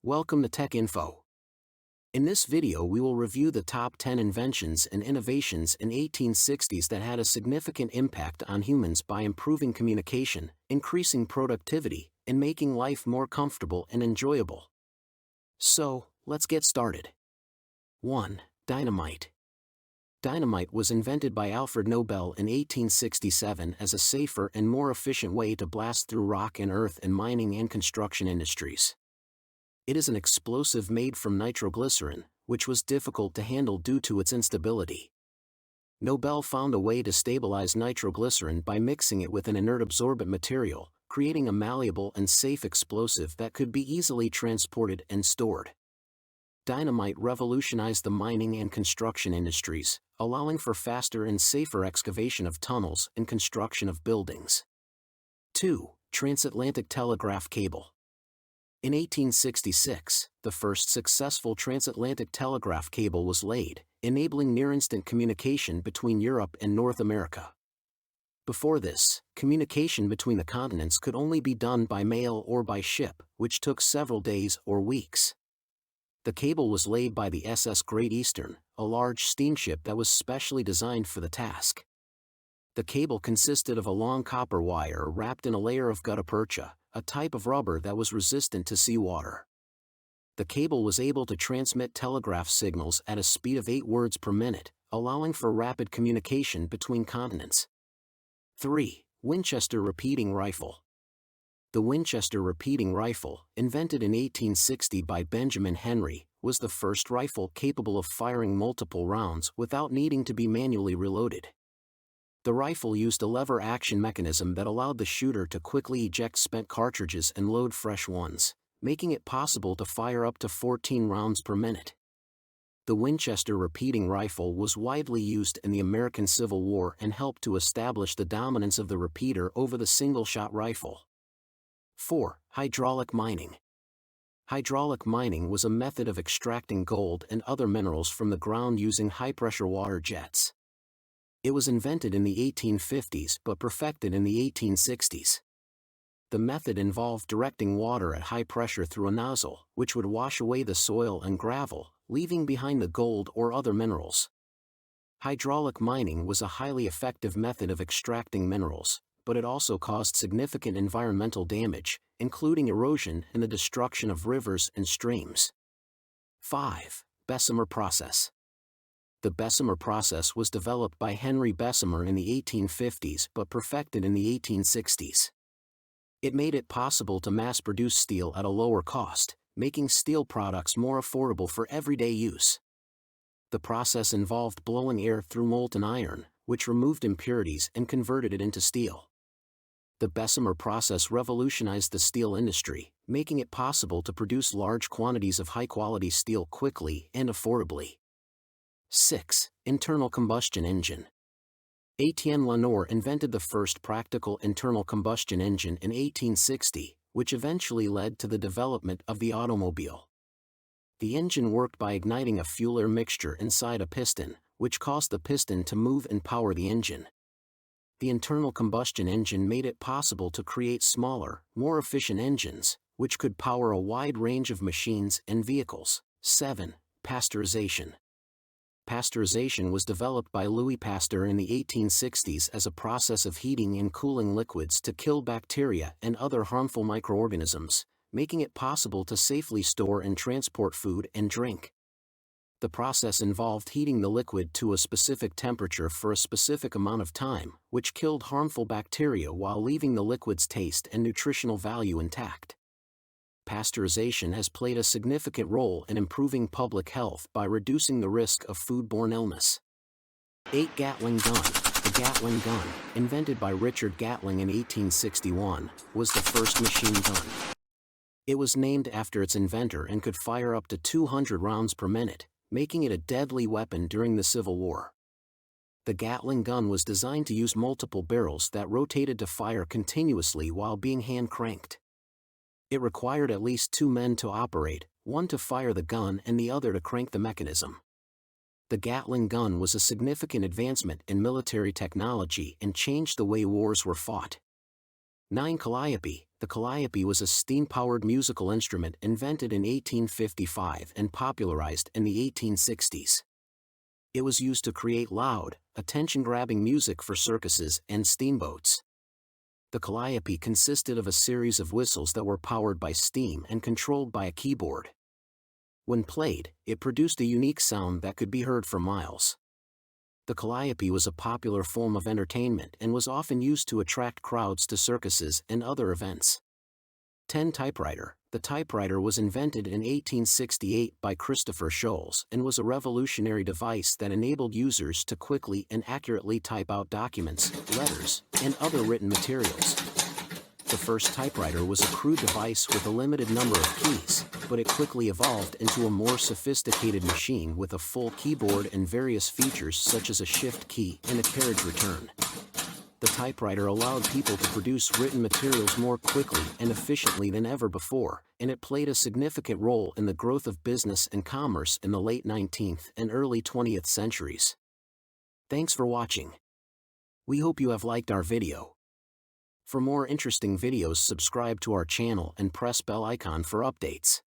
Welcome to Tech Info. In this video we will review the top 10 inventions and innovations in 1860s that had a significant impact on humans by improving communication, increasing productivity, and making life more comfortable and enjoyable. So, let's get started. 1. Dynamite. Dynamite was invented by Alfred Nobel in 1867 as a safer and more efficient way to blast through rock and earth in mining and construction industries. It is an explosive made from nitroglycerin, which was difficult to handle due to its instability. Nobel found a way to stabilize nitroglycerin by mixing it with an inert absorbent material, creating a malleable and safe explosive that could be easily transported and stored. Dynamite revolutionized the mining and construction industries, allowing for faster and safer excavation of tunnels and construction of buildings. 2. Transatlantic telegraph cable. In 1866, the first successful transatlantic telegraph cable was laid, enabling near-instant communication between Europe and North America. Before this, communication between the continents could only be done by mail or by ship, which took several days or weeks. The cable was laid by the SS Great Eastern, a large steamship that was specially designed for the task. The cable consisted of a long copper wire wrapped in a layer of gutta-percha, a type of rubber that was resistant to seawater. The cable was able to transmit telegraph signals at a speed of 8 words per minute, allowing for rapid communication between continents. 3. Winchester repeating rifle. The Winchester repeating rifle, invented in 1860 by Benjamin Henry, was the first rifle capable of firing multiple rounds without needing to be manually reloaded. The rifle used a lever action mechanism that allowed the shooter to quickly eject spent cartridges and load fresh ones, making it possible to fire up to 14 rounds per minute. The Winchester repeating rifle was widely used in the American Civil War and helped to establish the dominance of the repeater over the single-shot rifle. 4. Hydraulic mining. Hydraulic mining was a method of extracting gold and other minerals from the ground using high-pressure water jets. It was invented in the 1850s but perfected in the 1860s. The method involved directing water at high pressure through a nozzle, which would wash away the soil and gravel, leaving behind the gold or other minerals. Hydraulic mining was a highly effective method of extracting minerals, but it also caused significant environmental damage, including erosion and the destruction of rivers and streams. 5. Bessemer process. The Bessemer process was developed by Henry Bessemer in the 1850s but perfected in the 1860s. It made it possible to mass-produce steel at a lower cost, making steel products more affordable for everyday use. The process involved blowing air through molten iron, which removed impurities and converted it into steel. The Bessemer process revolutionized the steel industry, making it possible to produce large quantities of high-quality steel quickly and affordably. 6. Internal combustion engine. Etienne Lenoir invented the first practical internal combustion engine in 1860, which eventually led to the development of the automobile. The engine worked by igniting a fuel-air mixture inside a piston, which caused the piston to move and power the engine. The internal combustion engine made it possible to create smaller, more efficient engines, which could power a wide range of machines and vehicles. 7. Pasteurization. Pasteurization was developed by Louis Pasteur in the 1860s as a process of heating and cooling liquids to kill bacteria and other harmful microorganisms, making it possible to safely store and transport food and drink. The process involved heating the liquid to a specific temperature for a specific amount of time, which killed harmful bacteria while leaving the liquid's taste and nutritional value intact. Pasteurization has played a significant role in improving public health by reducing the risk of foodborne illness. 8. Gatling gun. The Gatling gun, invented by Richard Gatling in 1861, was the first machine gun. It was named after its inventor and could fire up to 200 rounds per minute, making it a deadly weapon during the Civil War. The Gatling gun was designed to use multiple barrels that rotated to fire continuously while being hand-cranked. It required at least 2 men to operate, one to fire the gun and the other to crank the mechanism. The Gatling gun was a significant advancement in military technology and changed the way wars were fought. 9. Calliope. The Calliope was a steam-powered musical instrument invented in 1855 and popularized in the 1860s. It was used to create loud, attention-grabbing music for circuses and steamboats. The Calliope consisted of a series of whistles that were powered by steam and controlled by a keyboard. When played, it produced a unique sound that could be heard for miles. The Calliope was a popular form of entertainment and was often used to attract crowds to circuses and other events. 10. Typewriter. The typewriter was invented in 1868 by Christopher Sholes and was a revolutionary device that enabled users to quickly and accurately type out documents, letters, and other written materials. The first typewriter was a crude device with a limited number of keys, but it quickly evolved into a more sophisticated machine with a full keyboard and various features such as a shift key and a carriage return. The typewriter allowed people to produce written materials more quickly and efficiently than ever before, and it played a significant role in the growth of business and commerce in the late 19th and early 20th centuries. Thanks for watching. We hope you have liked our video. For more interesting videos, subscribe to our channel and press bell icon for updates.